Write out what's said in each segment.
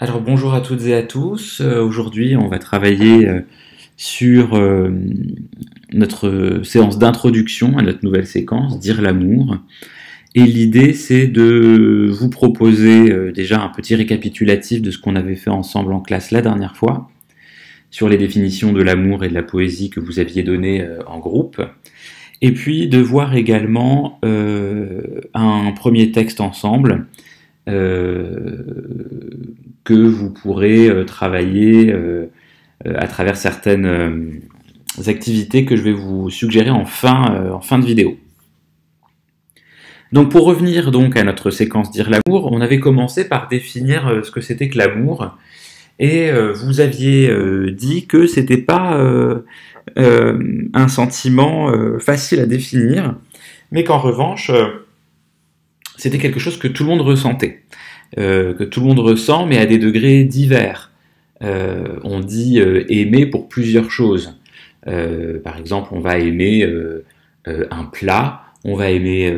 Alors bonjour à toutes et à tous. Aujourd'hui, on va travailler sur notre séance d'introduction à notre nouvelle séquence, Dire l'amour. Et l'idée, c'est de vous proposer déjà un petit récapitulatif de ce qu'on avait fait ensemble en classe la dernière fois, sur les définitions de l'amour et de la poésie que vous aviez données en groupe. Et puis de voir également un premier texte ensemble, que vous pourrez travailler à travers certaines activités que je vais vous suggérer en fin de vidéo. Donc pour revenir donc à notre séquence Dire l'amour, on avait commencé par définir ce que c'était que l'amour, et vous aviez dit que c'était pas un sentiment facile à définir, mais qu'en revanche c'était quelque chose que tout le monde ressentait. Que tout le monde ressent, mais à des degrés divers. On dit aimer pour plusieurs choses. Par exemple, on va aimer un plat, on va aimer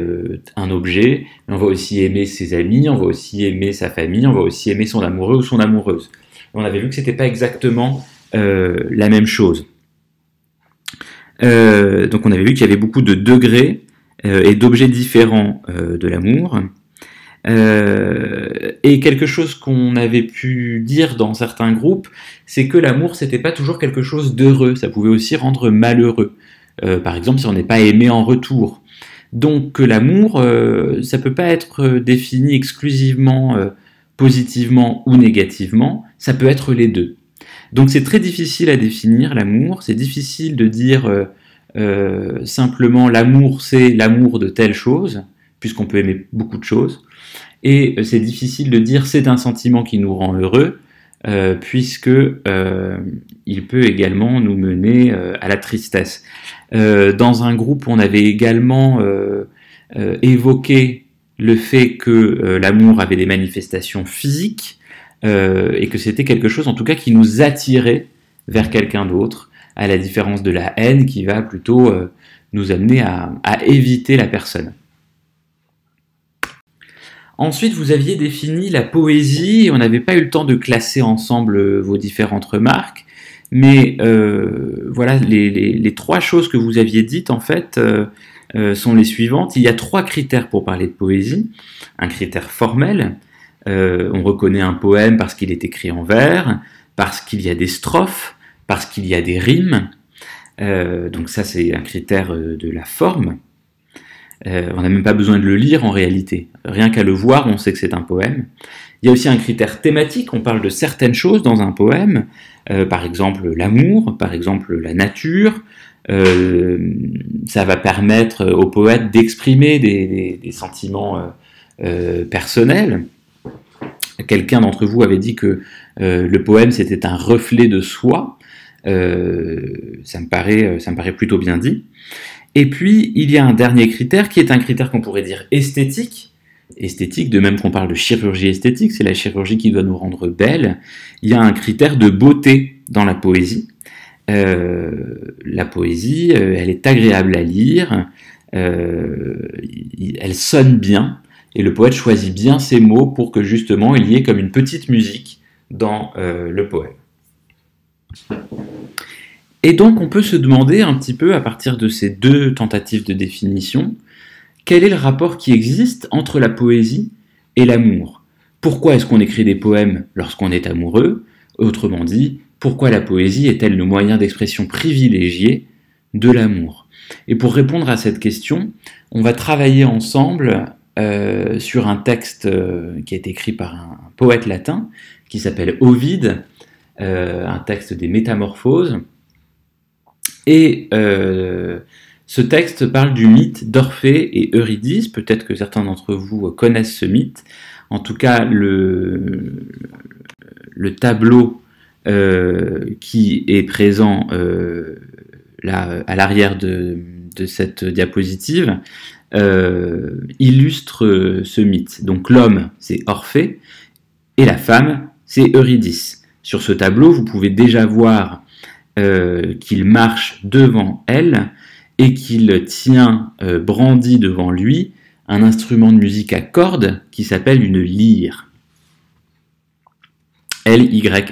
un objet, mais on va aussi aimer ses amis, on va aussi aimer sa famille, on va aussi aimer son amoureux ou son amoureuse. On avait vu que c'était pas exactement la même chose. Donc on avait vu qu'il y avait beaucoup de degrés et d'objets différents de l'amour. Et quelque chose qu'on avait pu dire dans certains groupes, c'est que l'amour, c'était pas toujours quelque chose d'heureux, ça pouvait aussi rendre malheureux. Par exemple, si on n'est pas aimé en retour. Donc que l'amour, ça peut pas être défini exclusivement positivement ou négativement, ça peut être les deux. Donc c'est très difficile à définir l'amour, c'est difficile de dire simplement l'amour c'est l'amour de telle chose, puisqu'on peut aimer beaucoup de choses. Et c'est difficile de dire c'est un sentiment qui nous rend heureux, puisque il peut également nous mener à la tristesse. Dans un groupe, on avait également évoqué le fait que l'amour avait des manifestations physiques, et que c'était quelque chose en tout cas qui nous attirait vers quelqu'un d'autre, à la différence de la haine qui va plutôt nous amener à éviter la personne. Ensuite, vous aviez défini la poésie, on n'avait pas eu le temps de classer ensemble vos différentes remarques, mais voilà, les trois choses que vous aviez dites, en fait, sont les suivantes. Il y a trois critères pour parler de poésie. Un critère formel, on reconnaît un poème parce qu'il est écrit en vers, parce qu'il y a des strophes, parce qu'il y a des rimes, donc ça c'est un critère de la forme. On n'a même pas besoin de le lire en réalité. Rien qu'à le voir, on sait que c'est un poème. Il y a aussi un critère thématique, on parle de certaines choses dans un poème, par exemple l'amour, par exemple la nature. Ça va permettre au poète d'exprimer des sentiments personnels. Quelqu'un d'entre vous avait dit que le poème c'était un reflet de soi. Ça me paraît plutôt bien dit. Et puis, il y a un dernier critère qui est un critère qu'on pourrait dire esthétique. Esthétique, de même qu'on parle de chirurgie esthétique, c'est la chirurgie qui doit nous rendre belles. Il y a un critère de beauté dans la poésie. La poésie, elle est agréable à lire, elle sonne bien, et le poète choisit bien ses mots pour que justement il y ait comme une petite musique dans le poème. Et donc on peut se demander un petit peu, à partir de ces deux tentatives de définition, quel est le rapport qui existe entre la poésie et l'amour? Pourquoi est-ce qu'on écrit des poèmes lorsqu'on est amoureux? Autrement dit, pourquoi la poésie est-elle le moyen d'expression privilégié de l'amour? Et pour répondre à cette question, on va travailler ensemble sur un texte qui est écrit par un poète latin qui s'appelle Ovide, un texte des Métamorphoses. Et ce texte parle du mythe d'Orphée et Eurydice. Peut-être que certains d'entre vous connaissent ce mythe. En tout cas, le tableau qui est présent là à l'arrière de cette diapositive illustre ce mythe. Donc l'homme, c'est Orphée, et la femme, c'est Eurydice. Sur ce tableau, vous pouvez déjà voir qu'il marche devant elle et qu'il tient brandi devant lui un instrument de musique à cordes qui s'appelle une lyre. Lyre.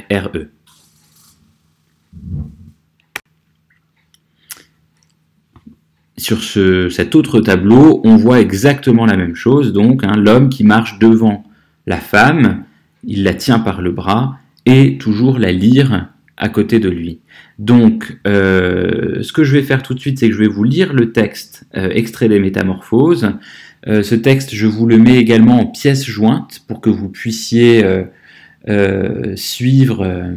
Sur cet autre tableau, on voit exactement la même chose, donc l'homme qui marche devant la femme, il la tient par le bras, et toujours la lyre à côté de lui. Donc, ce que je vais faire tout de suite, c'est que je vais vous lire le texte extrait des Métamorphoses. Ce texte, je vous le mets également en pièces jointes pour que vous puissiez suivre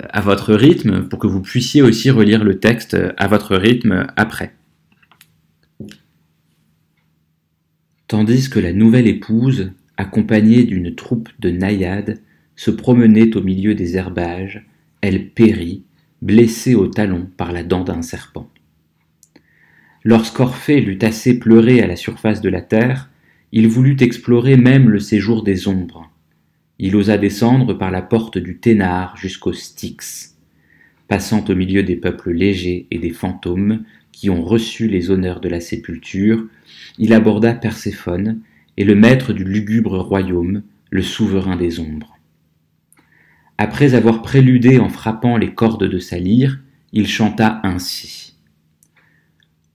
à votre rythme, pour que vous puissiez aussi relire le texte à votre rythme après. Tandis que la nouvelle épouse, accompagnée d'une troupe de naïades, se promenait au milieu des herbages, elle périt, blessée au talon par la dent d'un serpent. Lorsqu'Orphée l'eut assez pleuré à la surface de la terre, il voulut explorer même le séjour des ombres. Il osa descendre par la porte du Ténare jusqu'au Styx. Passant au milieu des peuples légers et des fantômes qui ont reçu les honneurs de la sépulture, il aborda Perséphone et le maître du lugubre royaume, le souverain des ombres. Après avoir préludé en frappant les cordes de sa lyre, il chanta ainsi.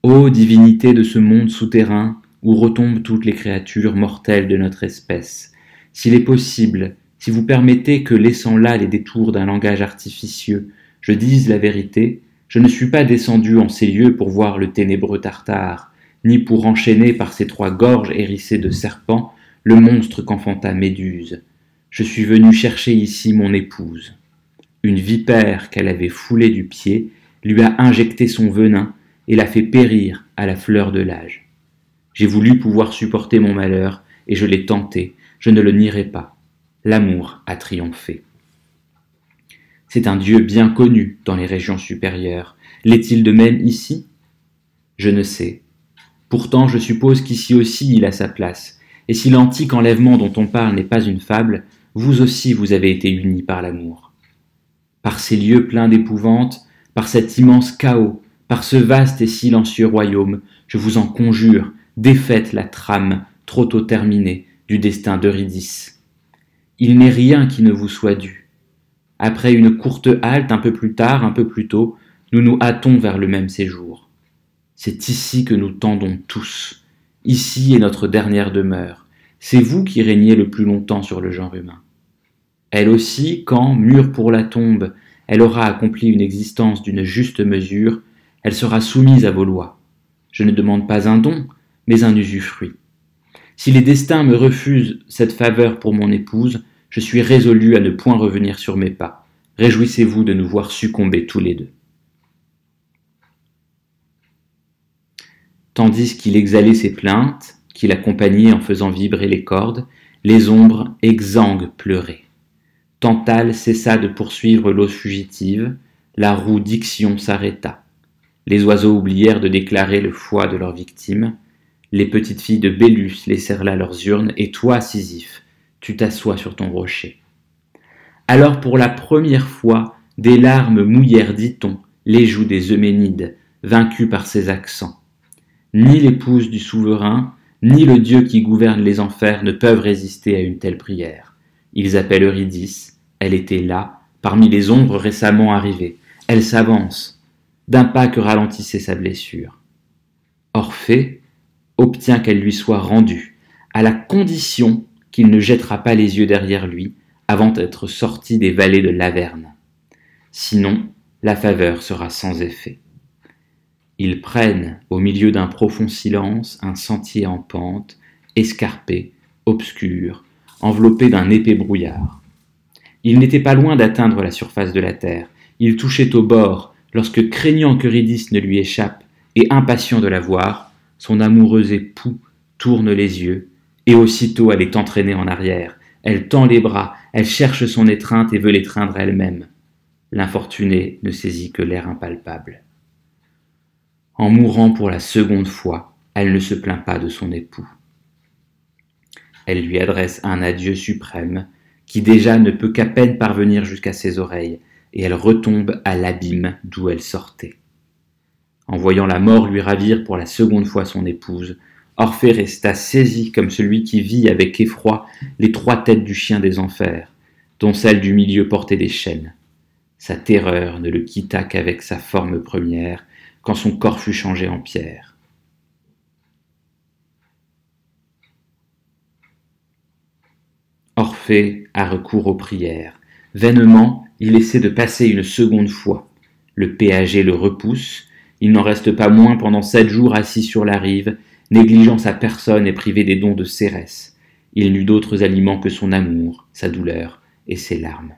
Ô divinité de ce monde souterrain où retombent toutes les créatures mortelles de notre espèce, s'il est possible, si vous permettez que, laissant là les détours d'un langage artificieux, je dise la vérité, je ne suis pas descendu en ces lieux pour voir le ténébreux Tartare, ni pour enchaîner par ses 3 gorges hérissées de serpents le monstre qu'enfanta Méduse. Je suis venu chercher ici mon épouse. Une vipère qu'elle avait foulée du pied lui a injecté son venin et l'a fait périr à la fleur de l'âge. J'ai voulu pouvoir supporter mon malheur et je l'ai tenté, je ne le nierai pas. L'amour a triomphé. C'est un Dieu bien connu dans les régions supérieures. L'est-il de même ici? Je ne sais. Pourtant, je suppose qu'ici aussi il a sa place. Et si l'antique enlèvement dont on parle n'est pas une fable, vous aussi vous avez été unis par l'amour. Par ces lieux pleins d'épouvante, par cet immense chaos, par ce vaste et silencieux royaume, je vous en conjure, défaites la trame, trop tôt terminée, du destin d'Eurydice. Il n'est rien qui ne vous soit dû. Après une courte halte un peu plus tard, un peu plus tôt, nous nous hâtons vers le même séjour. C'est ici que nous tendons tous. Ici est notre dernière demeure. C'est vous qui régnez le plus longtemps sur le genre humain. Elle aussi, quand, mûre pour la tombe, elle aura accompli une existence d'une juste mesure, elle sera soumise à vos lois. Je ne demande pas un don, mais un usufruit. Si les destins me refusent cette faveur pour mon épouse, je suis résolu à ne point revenir sur mes pas. Réjouissez-vous de nous voir succomber tous les deux. Tandis qu'il exhalait ses plaintes, qu'il accompagnait en faisant vibrer les cordes, les ombres exsangues pleuraient. Tantale cessa de poursuivre l'eau fugitive, la roue d'Ixion s'arrêta. Les oiseaux oublièrent de déclarer le foie de leur victime, les petites filles de Bélus laissèrent là leurs urnes, et toi, Sisyphe, tu t'assois sur ton rocher. Alors pour la première fois, des larmes mouillèrent, dit-on, les joues des Euménides, vaincus par ses accents. Ni l'épouse du souverain, ni le dieu qui gouverne les enfers ne peuvent résister à une telle prière. Ils appellent Eurydice, elle était là, parmi les ombres récemment arrivées. Elle s'avance, d'un pas que ralentissait sa blessure. Orphée obtient qu'elle lui soit rendue, à la condition qu'il ne jettera pas les yeux derrière lui avant d'être sorti des vallées de l'Averne. Sinon, la faveur sera sans effet. Ils prennent, au milieu d'un profond silence, un sentier en pente, escarpé, obscur, enveloppé d'un épais brouillard. Il n'était pas loin d'atteindre la surface de la terre. Il touchait au bord, lorsque, craignant qu'Eurydice ne lui échappe, et impatient de la voir, son amoureux époux tourne les yeux, et aussitôt elle est entraînée en arrière. Elle tend les bras, elle cherche son étreinte et veut l'étreindre elle-même. L'infortunée ne saisit que l'air impalpable. En mourant pour la seconde fois, elle ne se plaint pas de son époux. Elle lui adresse un adieu suprême, qui déjà ne peut qu'à peine parvenir jusqu'à ses oreilles, et elle retombe à l'abîme d'où elle sortait. En voyant la mort lui ravir pour la seconde fois son épouse, Orphée resta saisi comme celui qui vit avec effroi les 3 têtes du chien des enfers. dont celle du milieu portait des chaînes. Sa terreur ne le quitta qu'avec sa forme première, quand son corps fut changé en pierre. Orphée a recours aux prières. Vainement, il essaie de passer une seconde fois. Le péager le repousse. Il n'en reste pas moins pendant 7 jours assis sur la rive, négligeant sa personne et privé des dons de Cérès. Il n'eut d'autres aliments que son amour, sa douleur et ses larmes.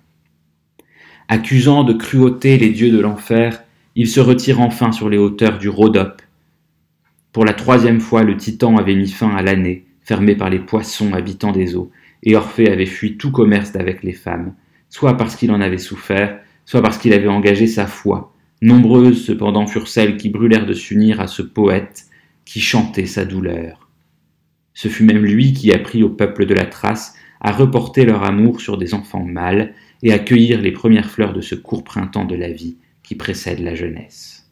Accusant de cruauté les dieux de l'enfer, il se retire enfin sur les hauteurs du Rhodope. Pour la 3e fois, le Titan avait mis fin à l'année, fermée par les poissons habitants des eaux, et Orphée avait fui tout commerce avec les femmes, soit parce qu'il en avait souffert, soit parce qu'il avait engagé sa foi. Nombreuses cependant furent celles qui brûlèrent de s'unir à ce poète qui chantait sa douleur. Ce fut même lui qui apprit au peuple de la Thrace à reporter leur amour sur des enfants mâles et à cueillir les premières fleurs de ce court printemps de la vie qui précède la jeunesse.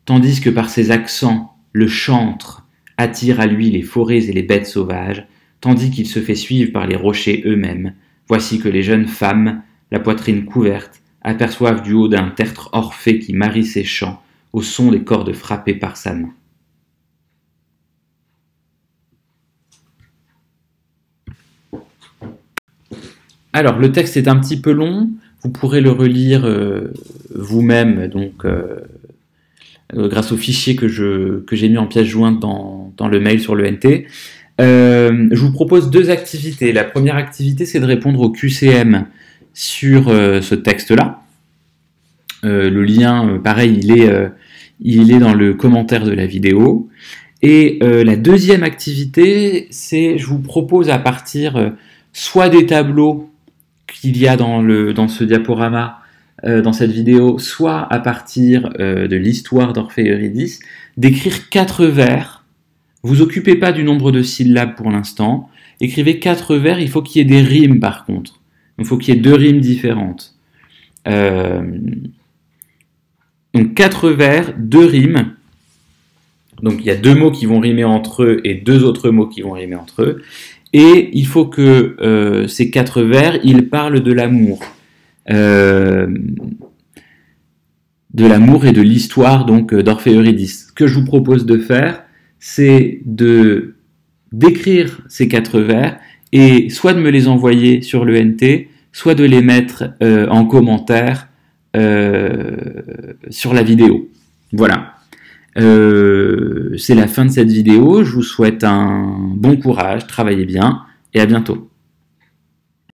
Tandis que par ses accents, le chantre attire à lui les forêts et les bêtes sauvages, tandis qu'il se fait suivre par les rochers eux-mêmes, voici que les jeunes femmes, la poitrine couverte, aperçoivent du haut d'un tertre Orphée qui marie ses chants au son des cordes frappées par sa main. Alors, le texte est un petit peu long, vous pourrez le relire vous-même, donc grâce au fichier que j'ai mis en pièce jointe dans le mail sur le NT. Je vous propose 2 activités. La première activité, c'est de répondre au QCM sur ce texte-là. Le lien, pareil, il est dans le commentaire de la vidéo. Et la deuxième activité, c'est je vous propose à partir soit des tableaux qu'il y a dans ce diaporama, dans cette vidéo, soit à partir de l'histoire d'Orphée et Eurydice, d'écrire 4 vers. Vous occupez pas du nombre de syllabes pour l'instant. Écrivez 4 vers, il faut qu'il y ait des rimes par contre. Il faut qu'il y ait 2 rimes différentes. Donc 4 vers, 2 rimes. Donc il y a 2 mots qui vont rimer entre eux et 2 autres mots qui vont rimer entre eux. Et il faut que ces 4 vers, ils parlent de l'amour. De l'amour et de l'histoire donc d'Orphée et Eurydice. Ce que je vous propose de faire, c'est d'écrire ces 4 vers et soit de me les envoyer sur le NT, soit de les mettre en commentaire sur la vidéo. Voilà. C'est la fin de cette vidéo. Je vous souhaite un bon courage, travaillez bien et à bientôt.